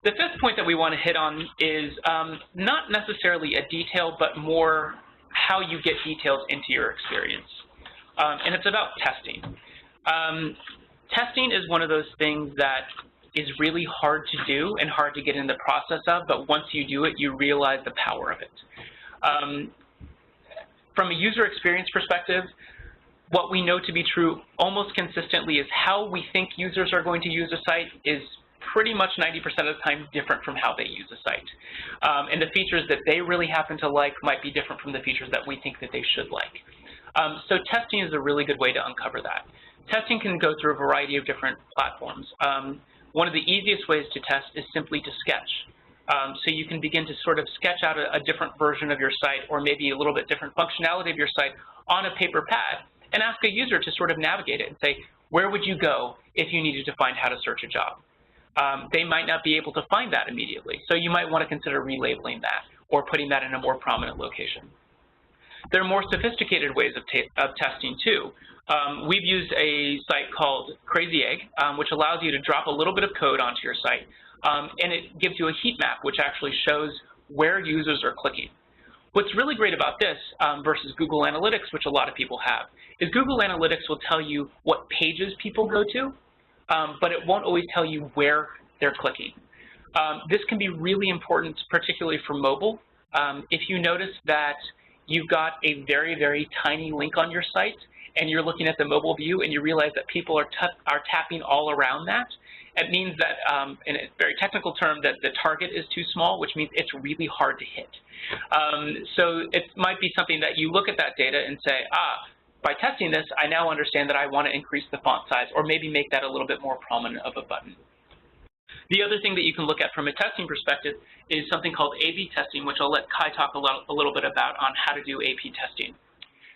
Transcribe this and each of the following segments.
The fifth point that we want to hit on is not necessarily a detail, but more how you get details into your experience. And it's about testing. Testing is one of those things that is really hard to do and hard to get in the process of, but once you do it, you realize the power of it. From a user experience perspective, what we know to be true almost consistently is how we think users are going to use a site is pretty much 90% of the time different from how they use a site. And the features that they really happen to like might be different from the features that we think that they should like. So testing is a really good way to uncover that. Testing can go through a variety of different platforms. One of the easiest ways to test is simply to sketch. So you can begin to sort of sketch out a different version of your site or maybe a little bit different functionality of your site on a paper pad and ask a user to sort of navigate it and say, where would you go if you needed to find how to search a job? They might not be able to find that immediately, so you might want to consider relabeling that or putting that in a more prominent location. There are more sophisticated ways of testing too. We've used a site called Crazy Egg, which allows you to drop a little bit of code onto your site, and it gives you a heat map which actually shows where users are clicking. What's really great about this versus Google Analytics, which a lot of people have, is Google Analytics will tell you what pages people go to, but it won't always tell you where they're clicking. This can be really important, particularly for mobile. If you notice that you've got a very, very tiny link on your site and you're looking at the mobile view and you realize that people are tapping all around that, it means that, in a very technical term, that the target is too small, which means it's really hard to hit. So it might be something that you look at that data and say, by testing this, I now understand that I want to increase the font size or maybe make that a little bit more prominent of a button. The other thing that you can look at from a testing perspective is something called A/B testing, which I'll let Kai talk a little bit about on how to do AP testing.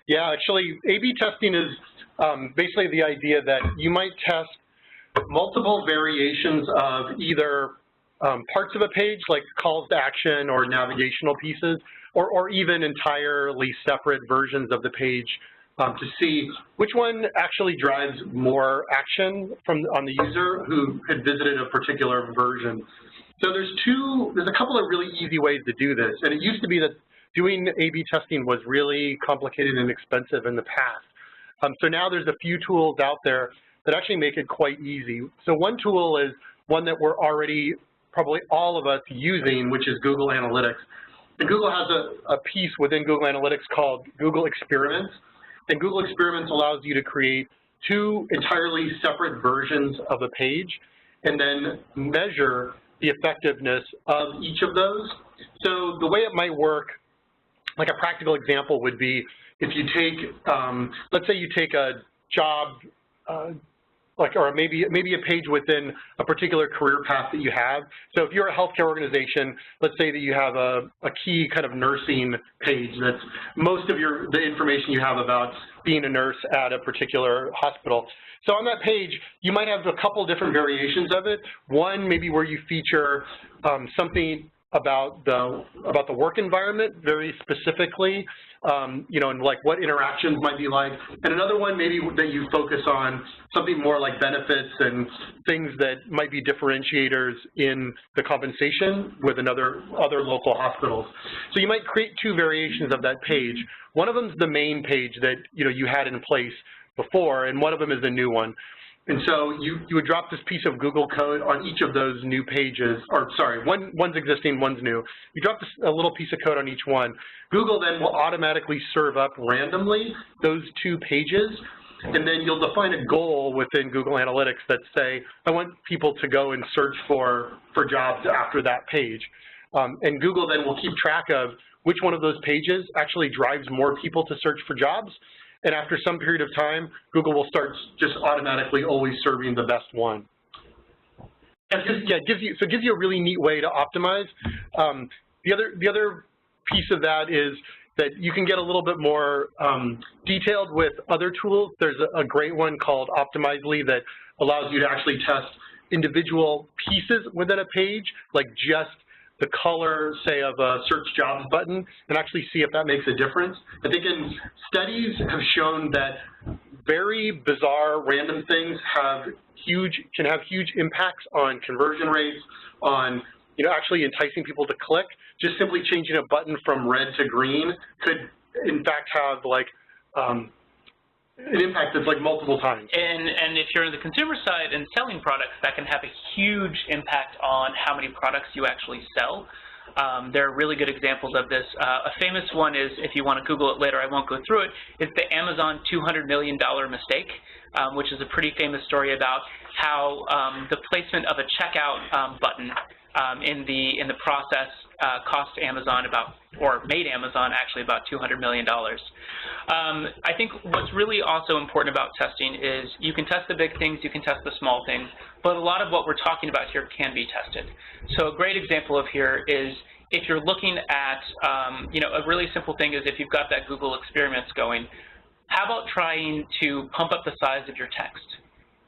Yeah, actually, A/B testing is basically the idea that you might test multiple variations of either parts of a page, like calls to action or navigational pieces, or even entirely separate versions of the page to see which one actually drives more action on the user who had visited a particular version. So there's a couple of really easy ways to do this, and it used to be that doing A/B testing was really complicated and expensive in the past. So now there's a few tools out there that actually make it quite easy. So one tool is one that we're already, probably all of us, using, which is Google Analytics. And Google has a piece within Google Analytics called Google Experiments. And Google Experiments allows you to create two entirely separate versions of a page and then measure the effectiveness of each of those. So the way it might work, like a practical example would be if you take, let's say you take a job, or maybe a page within a particular career path that you have. So if you're a healthcare organization, let's say that you have a key kind of nursing page that's most of the information you have about being a nurse at a particular hospital. So on that page, you might have a couple different variations of it. One maybe where you feature something about the work environment very specifically, you know, and like what interactions might be like. And another one maybe that you focus on something more like benefits and things that might be differentiators in the compensation with other local hospitals. So you might create two variations of that page. One of them is the main page that you had in place before, and one of them is a new one. And so you would drop this piece of Google code on each of those new pages, or sorry, one's existing, one's new. You drop a little piece of code on each one. Google then will automatically serve up randomly those two pages, and then you'll define a goal within Google Analytics that say, I want people to go and search for jobs after that page. And Google then will keep track of which one of those pages actually drives more people to search for jobs. And after some period of time, Google will start just automatically always serving the best one. It gives you a really neat way to optimize. The other piece of that is that you can get a little bit more detailed with other tools. There's a great one called Optimizely that allows you to actually test individual pieces within a page, like just the color, say, of a search jobs button, and actually see if that makes a difference. I think studies have shown that very bizarre random things can have huge impacts on conversion rates, on actually enticing people to click. Just simply changing a button from red to green could, in fact, have like an impact that's like multiple times. And if you're on the consumer side and selling products, that can have a huge impact on how many products you actually sell. There are really good examples of this. A famous one is, if you want to Google it later, I won't go through it, it's the Amazon $200 million mistake, which is a pretty famous story about how the placement of a checkout button in the process cost Amazon made Amazon actually about $200 million. I think what's really also important about testing is you can test the big things, you can test the small things, but a lot of what we're talking about here can be tested. So a great example of here is if you're looking at, a really simple thing is if you've got that Google experiments going, how about trying to pump up the size of your text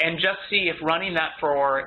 and just see if running that for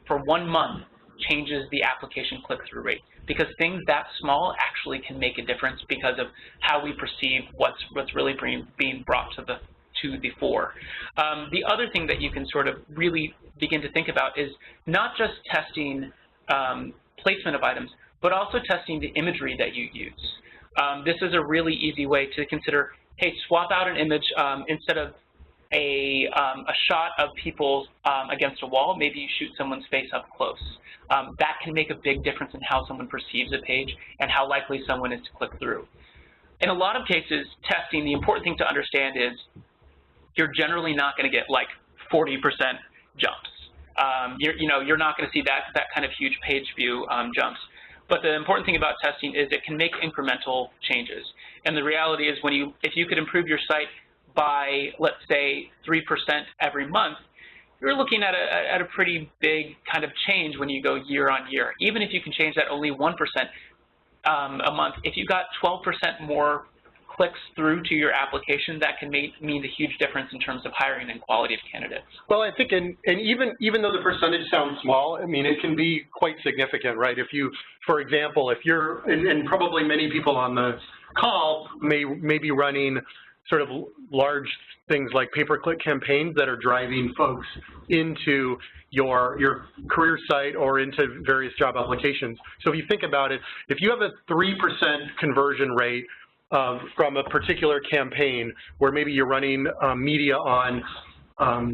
1 month changes the application click-through rate, because things that small actually can make a difference because of how we perceive what's really being brought to the fore. The other thing that you can sort of really begin to think about is not just testing placement of items, but also testing the imagery that you use. This is a really easy way to consider, hey, swap out an image instead of a shot of people against a wall, maybe you shoot someone's face up close. That can make a big difference in how someone perceives a page and how likely someone is to click through. In a lot of cases, testing, the important thing to understand is you're generally not going to get like 40% jumps. You're not going to see that kind of huge page view jumps. But the important thing about testing is it can make incremental changes. And the reality is if you could improve your site by, let's say, 3% every month, you're looking at a pretty big kind of change when you go year on year. Even if you can change that only 1% a month, if you got 12% more clicks through to your application, that can mean a huge difference in terms of hiring and quality of candidates. Well, I think, and even though the percentage sounds small, I mean, it can be quite significant, right? If you, for example, if you're, and probably many people on the call may be running sort of large things like pay-per-click campaigns that are driving folks into your career site or into various job applications. So if you think about it, if you have a 3% conversion rate from a particular campaign where maybe you're running media on,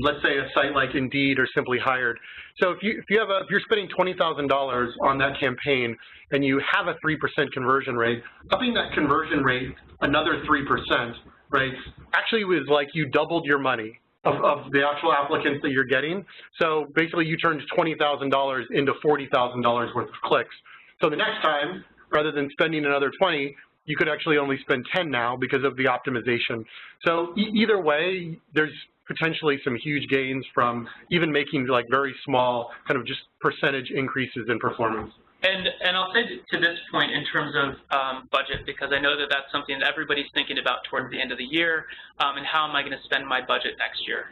let's say, a site like Indeed or Simply Hired. So if you're spending $20,000 on that campaign and you have a 3% conversion rate, upping that conversion rate another 3%, right, actually was like you doubled your money of the actual applicants that you're getting. So basically you turned $20,000 into $40,000 worth of clicks. So the next time, rather than spending another 20, you could actually only spend 10 now because of the optimization. So either way, there's potentially some huge gains from even making like very small kind of just percentage increases in performance. And I'll say to this point in terms of budget, because I know that that's something that everybody's thinking about towards the end of the year, and how am I going to spend my budget next year?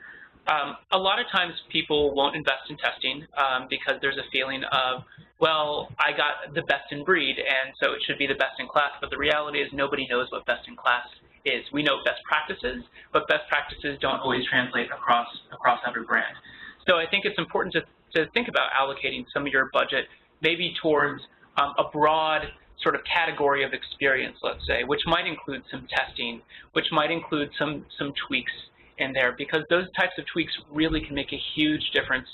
A lot of times people won't invest in testing because there's a feeling of, well, I got the best in breed, and so it should be the best in class. But the reality is nobody knows what best in class is. We know best practices, but best practices don't always translate across every brand. So I think it's important to think about allocating some of your budget maybe towards a broad sort of category of experience, let's say, which might include some testing, which might include some tweaks in there, because those types of tweaks really can make a huge difference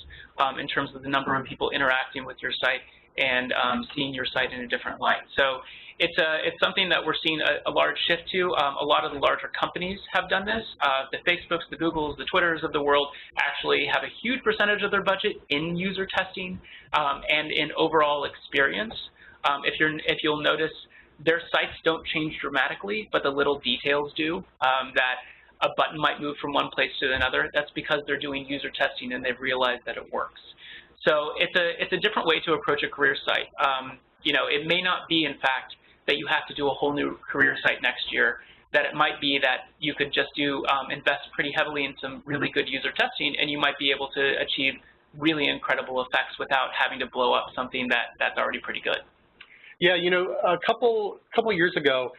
in terms of the number of people interacting with your site and seeing your site in a different light. So it's something that we're seeing a large shift to. A lot of the larger companies have done this. The Facebooks, the Googles, the Twitters of the world actually have a huge percentage of their budget in user testing and in overall experience. If you'll notice, their sites don't change dramatically, but the little details do. That a button might move from one place to another. That's because they're doing user testing and they've realized that it works. So it's a different way to approach a career site. It may not be, in fact, that you have to do a whole new career site next year. That it might be that you could just invest pretty heavily in some really good user testing, and you might be able to achieve really incredible effects without having to blow up something that's already pretty good. Yeah, a couple years ago,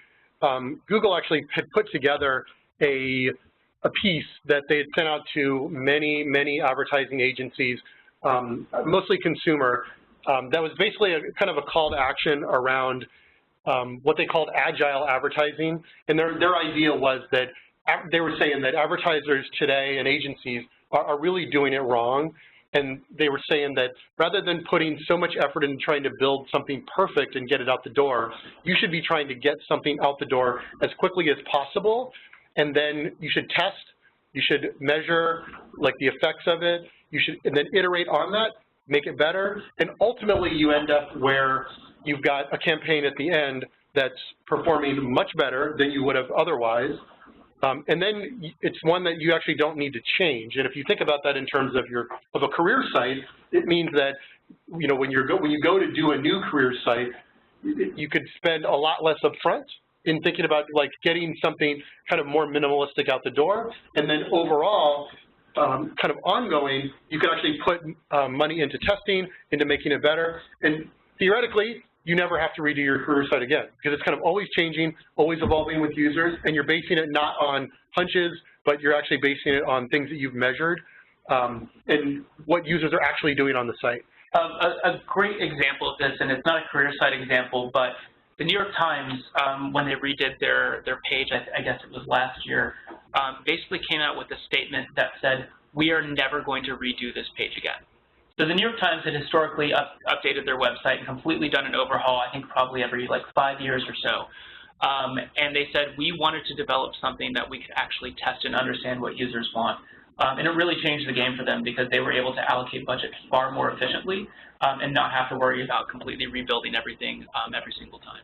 Google actually had put together a piece that they had sent out to many advertising agencies, mostly consumer, that was basically kind of a call to action around what they called Agile Advertising. And their idea was that they were saying that advertisers today and agencies are really doing it wrong. And they were saying that rather than putting so much effort in trying to build something perfect and get it out the door, you should be trying to get something out the door as quickly as possible. And then you should test, you should measure like the effects of it, and then iterate on that, make it better, and ultimately you end up where you've got a campaign at the end that's performing much better than you would have otherwise. And then it's one that you actually don't need to change. And if you think about that in terms of a career site, it means that when you go to do a new career site, you could spend a lot less upfront in thinking about like getting something kind of more minimalistic out the door, and then overall, kind of ongoing, you can actually put money into testing, into making it better, and theoretically, you never have to redo your career site again because it's kind of always changing, always evolving with users, and you're basing it not on hunches, but you're actually basing it on things that you've measured and what users are actually doing on the site. A great example of this, and it's not a career site example, but the New York Times, when they redid their page, I guess it was last year, basically came out with a statement that said, we are never going to redo this page again. So the New York Times had historically updated their website and completely done an overhaul, I think probably every like 5 years or so. And they said, we wanted to develop something that we could actually test and understand what users want. And it really changed the game for them because they were able to allocate budget far more efficiently and not have to worry about completely rebuilding everything every single time.